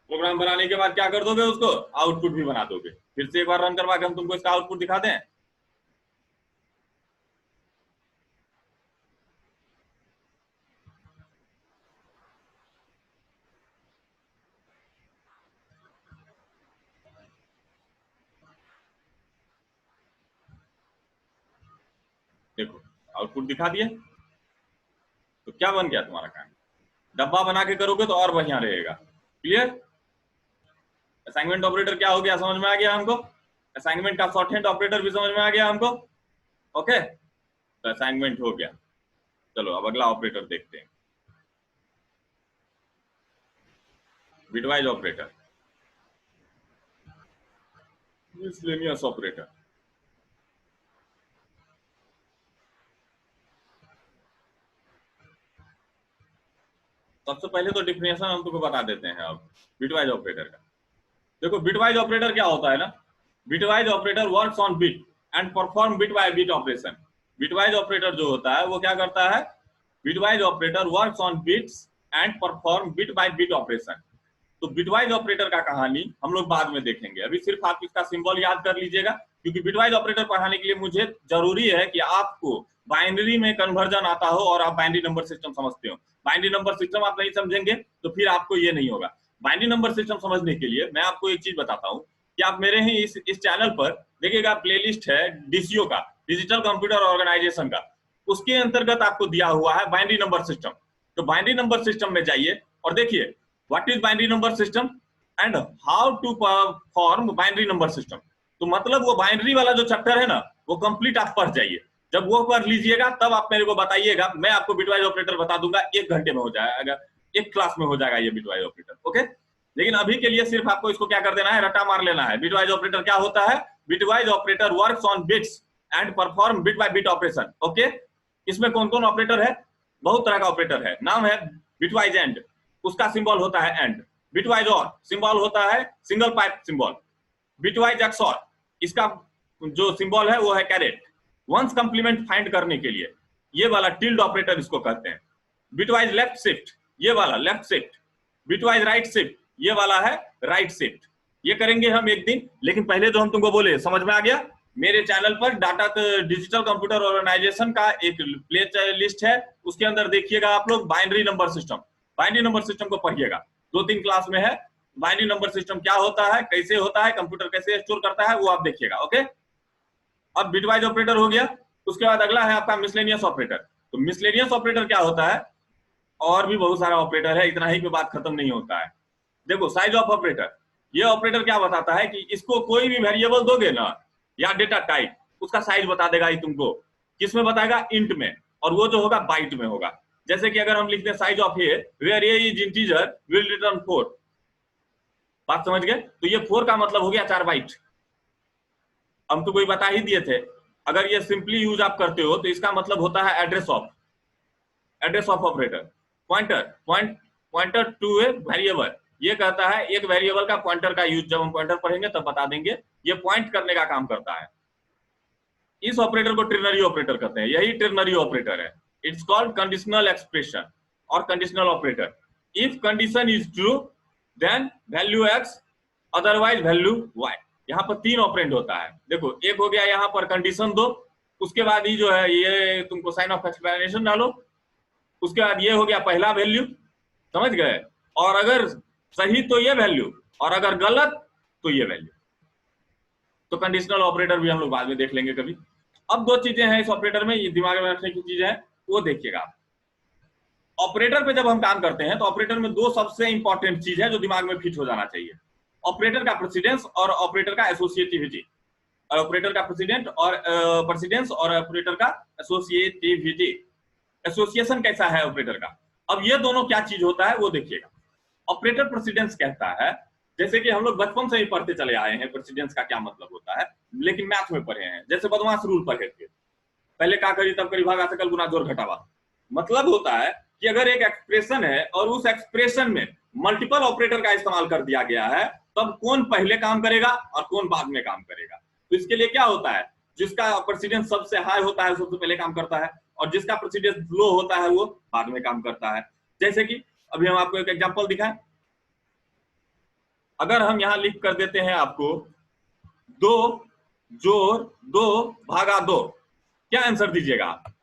प्रोग्राम बनाने के बाद क्या कर दोगे? उसको आउटपुट भी बना दोगे। फिर से एक बार रन करवा के हम तुमको इसका आउटपुट दिखा दें। देखो आउटपुट दिखा दिए। तो क्या बन गया तुम्हारा काम? डब्बा बना के करोगे तो और बढ़िया रहेगा। क्लियर? असाइनमेंट ऑपरेटर क्या हो गया, समझ में आ गया हमको? असाइनमेंट का शॉर्ट हैंड ऑपरेटर भी समझ में आ गया हमको। ओके, तो असाइनमेंट हो गया। चलो अब अगला ऑपरेटर देखते हैं, बिटवाइज ऑपरेटर, मिसलेनियस ऑपरेटर। सबसे पहले तो डिफिनेशन हम तुमको बता देते हैं अब बिटवाइज ऑपरेटर का। देखो बिटवाइज ऑपरेटर क्या होता है ना, bitwise operator works on bit and perform bit by bit operation. Bitwise operator जो होता है वो क्या करता है? Bitwise operator works on bits and perform bit by bit operation. तो बिटवाइज ऑपरेटर का कहानी हम लोग बाद में देखेंगे, अभी सिर्फ आप इसका सिंबल याद कर लीजिएगा, क्योंकि बिटवाइज ऑपरेटर पढ़ाने के लिए मुझे जरूरी है कि आपको बाइनरी में कन्वर्जन आता हो और आप बाइनरी नंबर सिस्टम समझते हो। बाइनरी नंबर सिस्टम आप नहीं समझेंगे तो फिर आपको ये नहीं होगा। बाइनरी नंबर सिस्टम समझने के लिए मैं आपको एक चीज बताता हूँ कि आप मेरे ही इस चैनल पर देखिएगा, प्लेलिस्ट है डीसीओ का, डिजिटल कंप्यूटर ऑर्गेनाइजेशन का, उसके अंतर्गत आपको दिया हुआ है बाइनरी नंबर सिस्टम। तो बाइनरी नंबर सिस्टम में जाइए और देखिए what is binary number system and how to perform binary number system. तो मतलब वो बाइनरी वाला जो चैप्टर है ना वो कंप्लीट आप पढ़ जाइए। जब वो पढ़ लीजिएगा तब आप मेरे को बताइएगा, मैं आपको बिटवाइज ऑपरेटर बता दूंगा, 1 घंटे में हो जाएगा, एक क्लास में हो जाएगा ये बिटवाइज ऑपरेटर। ओके, लेकिन अभी के लिए सिर्फ आपको इसको क्या कर देना है, रटा मार लेना है। बिटवाइज ऑपरेटर क्या होता है? Bitwise operator works on bits and perform bit by bit operation. Okay, इसमें कौन कौन ऑपरेटर है? बहुत तरह का ऑपरेटर है। नाम है बिटवाइज एंड, उसका सिंबल होता है एंड। बिटवाइज और सिंबल होता है single pipe symbol. Bitwise XOR, इसका जो सिंबल है वो है कैरेट, वंस कंप्लीमेंट फाइंड करने के लिए। ये वाला टिल्ड ऑपरेटर इसको कहते हैं। बिटवाइज लेफ्ट शिफ्ट, ये वाला left shift. Bitwise right shift, ये वाला है राइट शिफ्ट। ये करेंगे हम एक दिन, लेकिन पहले जो हम तुमको बोले समझ में आ गया? मेरे चैनल पर डाटा डिजिटल कंप्यूटर ऑर्गेनाइजेशन का एक प्ले लिस्ट है, उसके अंदर देखिएगा आप लोग binary number system. Binary number system को पढ़िएगा, 2-3 क्लास में है। बाइनरी नंबर सिस्टम क्या होता है, कैसे होता है, कंप्यूटर कैसे स्टोर करता है, वो आप देखिएगा। ओके, अब बिटवाइज ऑपरेटर हो गया। उसके बाद अगला है आपका मिसलेनियस ऑपरेटर। तो मिसलेनियस ऑपरेटर क्या होता है? और भी बहुत सारा ऑपरेटर है, इतना ही पे बात खत्म नहीं होता है। देखो साइज ऑफ ऑपरेटर, ये ऑपरेटर क्या बताता है कि इसको कोई भी वेरिएबल दोगे ना या डेटा टाइप, उसका साइज बता देगा ही तुमको। किसमें बताएगा? इंट में, और वो जो होगा बाइट में होगा। जैसे कि अगर हम लिखते हैं size of a where a is integer will return 4, बात समझ गए? तो ये 4 का मतलब हो गया 4 बाइट। हम तो कोई बता ही दिए थे, अगर ये सिंपली यूज आप करते हो तो इसका मतलब होता है address of, address of operator. Pointer, pointer to a variable, ये कहता है एक वेरिएबल का पॉइंटर का यूज, जब हम पॉइंटर पढ़ेंगे तब बता देंगे। ये पॉइंट करने का काम करता है। इस ऑपरेटर को ट्रिनरी ऑपरेटर कहते हैं, यही ट्रिनरी ऑपरेटर है। इट्स कॉल्ड कंडीशनल एक्सप्रेशन और conditional operator. If condition is true then value X, otherwise value Y. यहाँ पर 3 ऑपरेंड होता है। देखो एक हो गया यहाँ पर कंडीशन 2, उसके बाद ही जो है ये तुमको साइन ऑफ एक्सप्लेनेशन डालो, उसके बाद ये हो गया पहला वैल्यू, समझ गए? और अगर सही तो ये वैल्यू, और अगर गलत तो ये वैल्यू। तो कंडीशनल ऑपरेटर भी हम लोग बाद में देख लेंगे कभी। अब दो चीजें हैं इस ऑपरेटर में, ये दिमाग में रखने की चीजें हैं, वो देखिएगा आप। ऑपरेटर पे जब हम काम करते हैं तो ऑपरेटर में दो सबसे इंपॉर्टेंट चीज है जो दिमाग में फिट हो जाना चाहिए, ऑपरेटर का प्रेसिडेंस और ऑपरेटर का एसोसिएटिविटी। ऑपरेटर का प्रेसिडेंट और प्रेसिडेंस और ऑपरेटर का एसोसिएटिविटी, एसोसिएशन कैसा है ऑपरेटर का। अब ये दोनों क्या चीज होता है वो देखिएगा। ऑपरेटर प्रेसिडेंस कहता है, जैसे कि हम लोग बचपन से ही पढ़ते चले आए हैं प्रेसिडेंस का क्या मतलब होता है, लेकिन मैथ में पढ़े हैं, जैसे बदमाश रूल पढ़े थे, पहले का करी तब करी भागा सकल गुना जोर घटावा। मतलब होता है कि अगर एक एक्सप्रेशन है और उस एक्सप्रेशन में मल्टीपल ऑपरेटर का इस्तेमाल कर दिया गया है, तब कौन पहले काम करेगा और कौन बाद में काम करेगा। तो इसके लिए क्या होता है, जिसका प्रेसिडेंस सबसे हाई होता है सबसे पहले काम करता है, और जिसका प्रेसिडेंस लो होता है वो बाद में काम करता है। जैसे कि अभी हम आपको एक एग्जांपल दिखाएं, अगर हम यहां लिख कर देते हैं आपको 2 जोर 2 भागा 2, क्या आंसर दीजिएगा आप।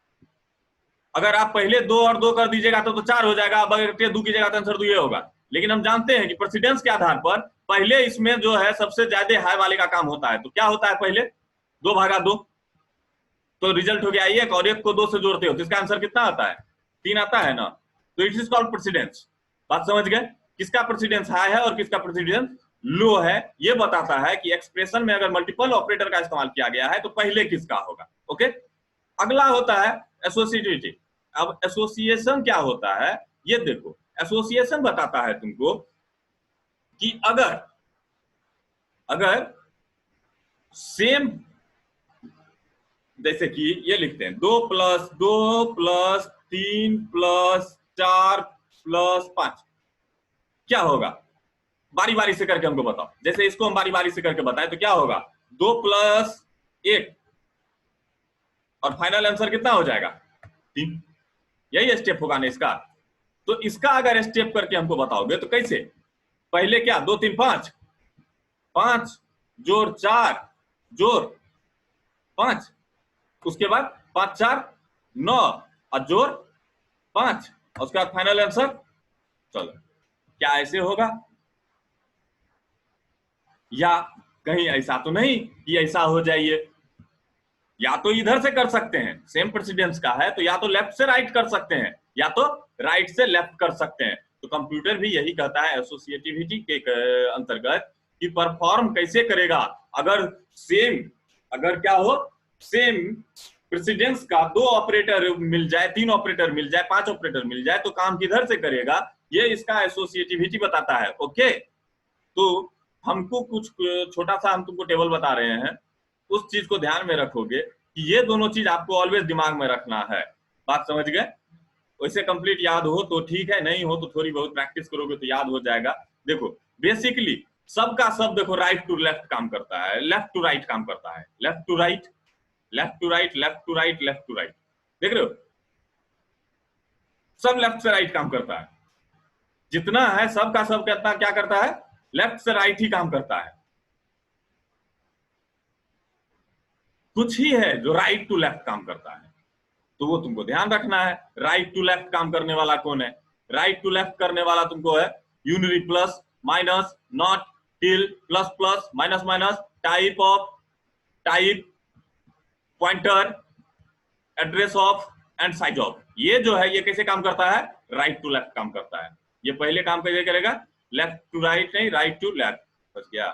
अगर आप पहले 2 और 2 कर दीजिएगा तो 4 हो जाएगा, अब अगर 2 कीजिएगा तो आंसर 2 ये होगा। लेकिन हम जानते हैं कि प्रेसिडेंस के आधार पर पहले इसमें जो है सबसे ज्यादा हाई वाले का काम होता है, तो क्या होता है पहले 2 भागा 2, तो रिजल्ट हो गया 1, और 1 को 2 से जोड़ते हो तो इसका आंसर कितना आता है, 3 आता है ना। तो इट इज कॉल्ड प्रेसिडेंस। बात समझ गए, किसका प्रेसिडेंस हाई है और किसका प्रेसिडेंस लो है, ये बताता है कि एक्सप्रेशन में अगर मल्टीपल ऑपरेटर का इस्तेमाल किया गया है तो पहले किसका होगा। ओके, अगला होता है एसोसिएटिविटी। अब एसोसिएशन क्या होता है ये देखो, एसोसिएशन बताता है तुमको कि अगर अगर सेम, जैसे कि ये लिखते हैं 2 + 2 + 3 + 4 + 5, क्या होगा बारी बारी से करके हमको बताओ। जैसे इसको हम बारी बारी से करके बताएं तो क्या होगा, 2 + 1, और फाइनल आंसर कितना हो जाएगा 3। यही स्टेप होगा ना इसका। तो इसका अगर स्टेप करके हमको बताओगे तो कैसे, पहले क्या 2 3 5, 5 जोड़ 4 जोड़ 5, उसके बाद 5 4 9 और जोड़ 5, और उसके बाद फाइनल आंसर। चलो, क्या ऐसे होगा, या कहीं ऐसा तो नहीं कि ऐसा हो जाइए, या तो इधर से कर सकते हैं, सेम प्रेसिडेंस का है तो या तो लेफ्ट से राइट कर सकते हैं या तो राइट से लेफ्ट कर सकते हैं। तो कंप्यूटर भी यही कहता है एसोसिएटिविटी के अंतर्गत कि परफॉर्म कैसे करेगा। अगर सेम, अगर क्या हो, सेम प्रेसिडेंस का 2 ऑपरेटर मिल जाए, 3 ऑपरेटर मिल जाए, 5 ऑपरेटर मिल जाए तो काम किधर से करेगा, ये इसका एसोसिएटिविटी बताता है। ओके, तो हमको कुछ छोटा सा हम तुमको टेबल बता रहे हैं, उस चीज को ध्यान में रखोगे कि ये दोनों चीज आपको ऑलवेज दिमाग में रखना है। बात समझ गए, वैसे कंप्लीट याद हो तो ठीक है, नहीं हो तो थोड़ी बहुत प्रैक्टिस करोगे तो याद हो जाएगा। देखो बेसिकली सबका सब देखो राइट टू लेफ्ट काम करता है, लेफ्ट टू राइट काम करता है, left to right left to right left to right left to right, देख रहे हो सब लेफ्ट से राइट काम करता है, जितना है सबका सब कहता क्या करता है, लेफ्ट से राइट ही काम करता है। कुछ ही है जो राइट टू लेफ्ट काम करता है, तो वो तुमको ध्यान रखना है। राइट टू लेफ्ट काम करने वाला कौन है, राइट टू लेफ्ट करने वाला तुमको है unary, plus minus, not, tilde, plus plus, minus minus, type of, type, pointer, address of and size of. ये जो है ये कैसे काम करता है, राइट टू लेफ्ट काम करता है। ये पहले काम कैसे करेगा, लेफ्ट टू राइट नहीं, राइट टू लेफ्ट, बस गया।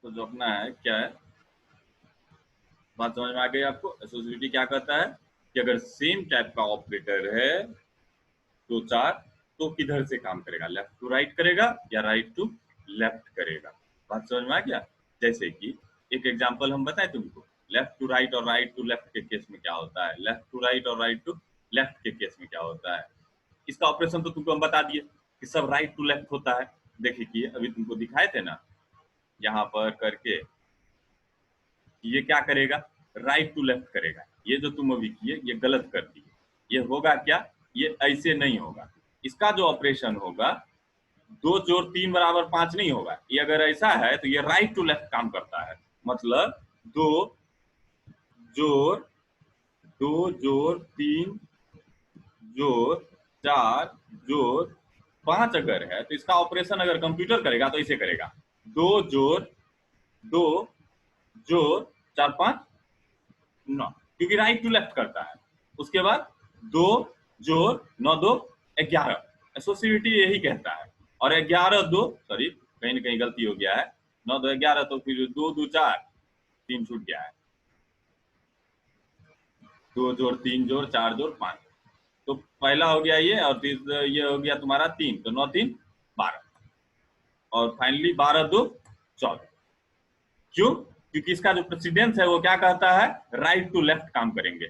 तो जो अपना है क्या है, बात समझ में आ गई आपको। एसोसिएटिविटी क्या कहता है कि अगर सेम टाइप का ऑपरेटर है तो चार, तो किधर से काम करेगा, लेफ्ट टू राइट करेगा या राइट टू लेफ्ट करेगा। बात समझ में आ गया। जैसे कि एक एग्जांपल हम बताएं तुमको, लेफ्ट टू राइट और राइट टू लेफ्ट के केस में क्या होता है, लेफ्ट टू राइट और राइट टू लेफ्ट के केस में क्या होता है। इसका ऑपरेशन तो तुमको हम बता दिए कि सब राइट टू लेफ्ट होता है। देखिए कि अभी तुमको दिखाए थे ना यहाँ पर करके, ये क्या करेगा, राइट टू लेफ्ट करेगा। ये जो तुम अभी किए ये गलत कर दिए, ये होगा क्या, ये ऐसे नहीं होगा। इसका जो ऑपरेशन होगा, 2 जोड़ 3 बराबर 5 नहीं होगा। ये अगर ऐसा है तो ये राइट टू लेफ्ट काम करता है। मतलब 2 जोड़ 3 जोड़ 4 जोड़ 5 अगर है तो इसका ऑपरेशन अगर कंप्यूटर करेगा तो इसे करेगा, 2 जोड़ 2 जोड़ 4 5 9, क्योंकि राइट टू लेफ्ट करता है। उसके बाद 2 जोड़ 9 2 11, एसोसिएटिविटी यही कहता है। और 11 2 सॉरी कहीं ना कहीं गलती हो गया है, 9 2 11, तो फिर 2 2 4 3 छूट गया है, 2 जोड़ 3 जोड़ 4 जोड़ 5, तो पहला हो गया ये, और ये हो गया तुम्हारा 3, तो 9 3 12, और फाइनली 12 2 14। क्यों, क्योंकि इसका जो प्रेसिडेंस है वो क्या कहता है, राइट टू लेफ्ट काम करेंगे।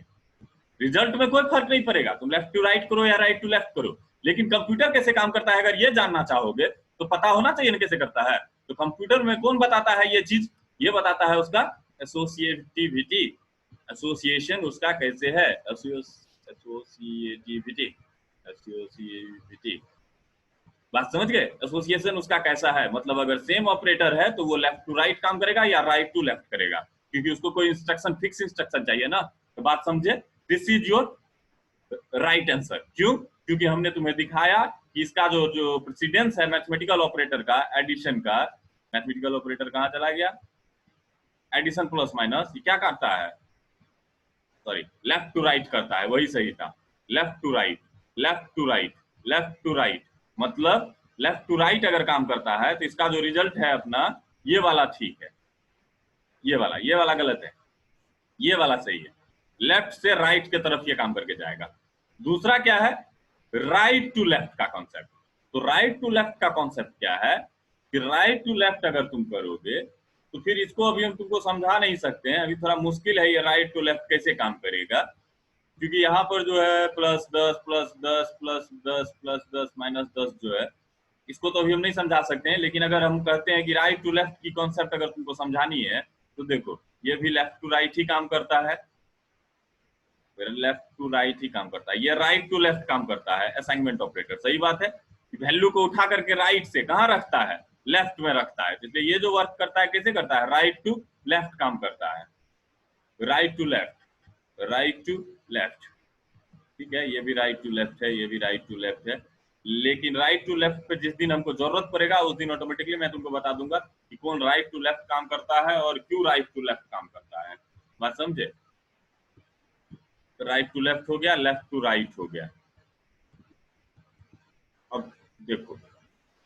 रिजल्ट में कोई फर्क नहीं पड़ेगा, तुम लेफ्ट टू राइट करो या राइट टू लेफ्ट करो, लेकिन कंप्यूटर कैसे काम करता है अगर ये जानना चाहोगे तो पता होना चाहिए ना कैसे करता है। तो कंप्यूटर में कौन बताता है ये चीज, ये बताता है उसका एसोसिएटिविटी, एसोसिएशन उसका कैसे है, एसोसिएटिविटी, एसोसिएटिविटी। बात समझ गए, एसोसिएशन उसका कैसा है, मतलब अगर सेम ऑपरेटर है तो वो लेफ्ट टू राइट काम करेगा या राइट टू लेफ्ट करेगा, क्योंकि उसको कोई इंस्ट्रक्शन, फिक्स इंस्ट्रक्शन चाहिए ना। तो बात समझे, this is your right answer. क्यों, क्योंकि हमने तुम्हें दिखाया कि इसका जो प्रेसिडेंस है मैथमेटिकल ऑपरेटर का, एडिशन का, मैथमेटिकल ऑपरेटर कहाँ चला गया, एडिशन प्लस माइनस, ये क्या करता है, सॉरी लेफ्ट टू राइट करता है, वही सही था, left to right, left to right, left to right, मतलब लेफ्ट टू राइट अगर काम करता है तो इसका जो रिजल्ट है अपना, ये वाला ठीक है, ये वाला गलत है, ये वाला सही है। लेफ्ट से राइट के तरफ ये काम करके जाएगा। दूसरा क्या है, राइट टू लेफ्ट का कॉन्सेप्ट। तो राइट टू लेफ्ट का कॉन्सेप्ट क्या है कि राइट टू लेफ्ट अगर तुम करोगे तो फिर इसको अभी हम तुमको समझा नहीं सकते हैं, अभी थोड़ा मुश्किल है ये राइट टू लेफ्ट कैसे काम करेगा, क्योंकि यहाँ पर जो है +10 +10 +10 +10 -10 जो है, इसको तो अभी हम नहीं समझा सकते हैं। लेकिन अगर हम कहते हैं कि राइट टू लेफ्ट की कॉन्सेप्ट अगर तुमको समझानी है तो देखो ये भी लेफ्ट टू राइट ही काम करता है, लेफ्ट टू राइट ही काम करता है, ये राइट टू लेफ्ट काम करता है, असाइनमेंट ऑपरेटर। सही बात है, वैल्यू को उठा करके राइट से कहाँ रखता है, लेफ्ट में रखता है, इसलिए ये जो वर्क करता है कैसे करता है, राइट टू लेफ्ट काम करता है, right to left, right to left. ठीक है, ये भी राइट टू लेफ्ट है, ये भी राइट टू लेफ्ट है। लेकिन राइट टू लेफ्ट पे जिस दिन हमको जरूरत पड़ेगा उस दिन ऑटोमेटिकली मैं तुमको बता दूंगा कि कौन राइट टू लेफ्ट काम करता है और क्यों राइट टू लेफ्ट काम करता है। बात समझे, राइट टू लेफ्ट हो गया, लेफ्ट टू राइट हो गया। अब देखो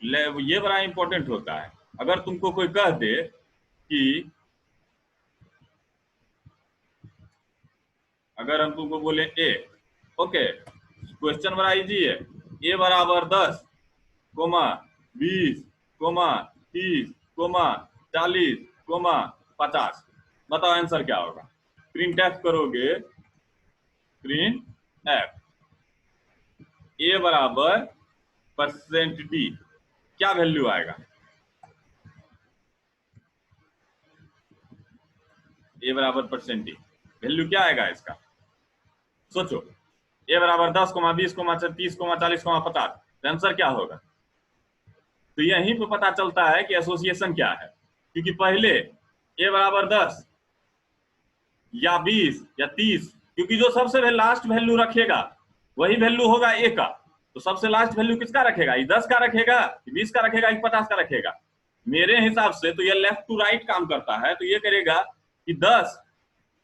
ये बड़ा इंपॉर्टेंट होता है, अगर तुमको कोई कह दे कि, अगर हम तुमको बोले ए, ओके क्वेश्चन बड़ा इजी है, ए बराबर 10, 20, 30, 40, 50, बताओ आंसर क्या होगा। प्रिंट एफ करोगे, प्रिंट एफ ए बराबर %d, क्या वैल्यू आएगा, ए बराबर %d, वैल्यू क्या आएगा इसका, सोचो। ए बराबर 10, 20, 30, 40, 50, आंसर क्या होगा। तो यहीं पे पता चलता है कि एसोसिएशन क्या है, क्योंकि पहले ए बराबर 10 या 20 या 30, क्योंकि जो सबसे लास्ट वैल्यू रखेगा वही वैल्यू होगा ए का, तो सबसे लास्ट वैल्यू किसका रखेगा, ये 10 का रखेगा, 20 का रखेगा, 50 का रखेगा। मेरे हिसाब से तो ये लेफ्ट टू राइट काम करता है, तो ये करेगा कि 10,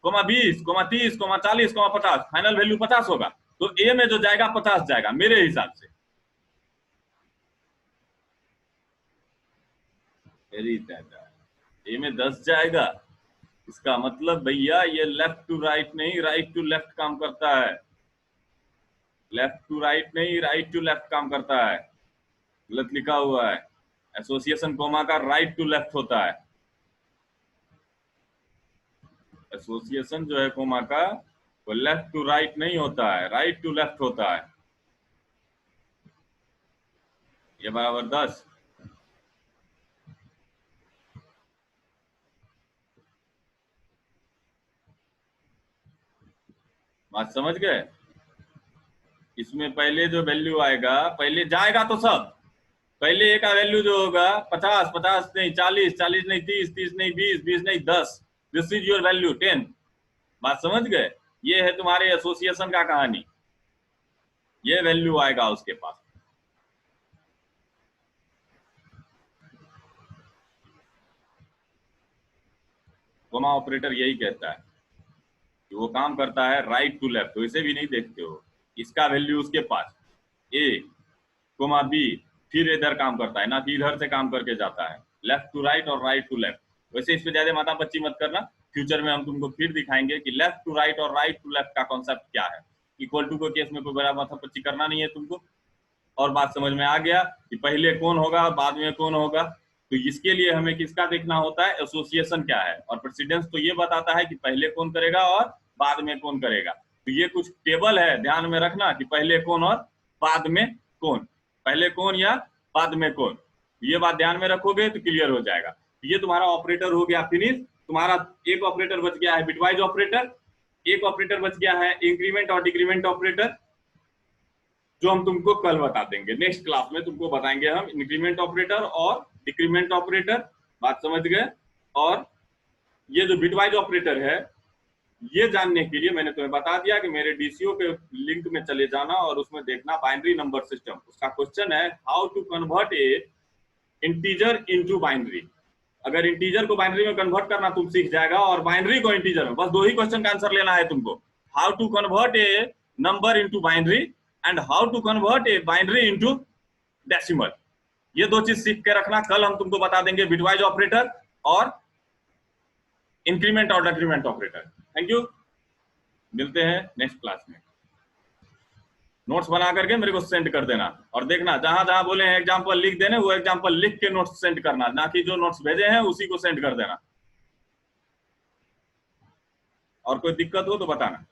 20, 30, 40, 50, फाइनल वैल्यू 50 होगा, तो ए में जो जाएगा 50 जाएगा मेरे हिसाब से। वेरी ज्यादा ए में 10 जाएगा, इसका मतलब भैया ये लेफ्ट टू राइट नहीं, राइट टू लेफ्ट काम करता है। लेफ्ट टू राइट नहीं, राइट टू लेफ्ट काम करता है। गलत लिखा हुआ है। एसोसिएशन कोमा का राइट टू लेफ्ट होता है। एसोसिएशन जो है कोमा का, वो लेफ्ट टू राइट नहीं होता है, राइट टू लेफ्ट होता है। ये बराबर 10। बात समझ गए? इसमें पहले जो वैल्यू आएगा, पहले जाएगा तो सब, पहले ए का वैल्यू जो होगा 50, 50 नहीं 40, 40 नहीं 30, 30 नहीं 20, 20 नहीं 10, दिस इज योर वैल्यू 10। बात समझ गए? ये है तुम्हारे एसोसिएशन का कहानी। ये वैल्यू आएगा उसके पास। कोमा ऑपरेटर यही कहता है कि वो काम करता है राइट टू लेफ्ट, तो इसे भी नहीं देखते हो। इसका वैल्यू उसके पास ए कोमा बी, फिर इधर काम करता है ना कि इधर से काम करके जाता है, लेफ्ट टू राइट और राइट टू लेफ्ट। वैसे इस पे ज्यादा माथा पच्ची मत करना, फ्यूचर में हम तुमको फिर दिखाएंगे कि लेफ्ट टू राइट और राइट टू लेफ्ट का कॉन्सेप्ट क्या है। इक्वल टू के केस में कोई बड़ा माथा पच्ची करना नहीं है तुमको। और बात समझ में आ गया कि पहले कौन होगा बाद में कौन होगा। तो इसके लिए हमें किसका देखना होता है, एसोसिएशन क्या है। और प्रेसिडेंस तो ये बताता है कि पहले कौन करेगा और बाद में कौन करेगा। तो ये कुछ टेबल है, ध्यान में रखना कि पहले कौन और बाद में कौन, पहले कौन या बाद में कौन। ये बात ध्यान में रखोगे तो क्लियर हो जाएगा। ये तुम्हारा ऑपरेटर हो गया फिनिश। तुम्हारा एक ऑपरेटर बच गया है बिटवाइज ऑपरेटर, एक ऑपरेटर बच गया है इंक्रीमेंट और डिक्रीमेंट ऑपरेटर, जो हम तुमको कल बता देंगे। नेक्स्ट क्लास में तुमको बताएंगे हम इंक्रीमेंट ऑपरेटर और डिक्रीमेंट ऑपरेटर। बात समझ गए? और ये जो बिटवाइज ऑपरेटर है, ये जानने के लिए मैंने तुम्हें बता दिया कि मेरे डीसीओ के लिंक में चले जाना और उसमें देखना बाइनरी नंबर सिस्टम। उसका क्वेश्चन है how to convert a integer into binary. अगर इंटीजर को बाइनरी में कन्वर्ट करना तुम सीख जाएगा और बाइनरी को इंटीजर में, बस 2 ही क्वेश्चन का आंसर लेना है तुमको। How to convert a number into binary and how to convert a binary into decimal. ये 2 चीज सीख के रखना। कल हम तुमको बता देंगे बिटवाइज ऑपरेटर और इंक्रीमेंट और डिक्रीमेंट ऑपरेटर। थैंक यू, मिलते हैं नेक्स्ट क्लास में। नोट्स बना करके मेरे को सेंड कर देना और देखना जहां जहां बोले हैं एग्जांपल लिख देने, वो एग्जांपल लिख के नोट्स सेंड करना, ना कि जो नोट्स भेजे हैं उसी को सेंड कर देना। और कोई दिक्कत हो तो बताना।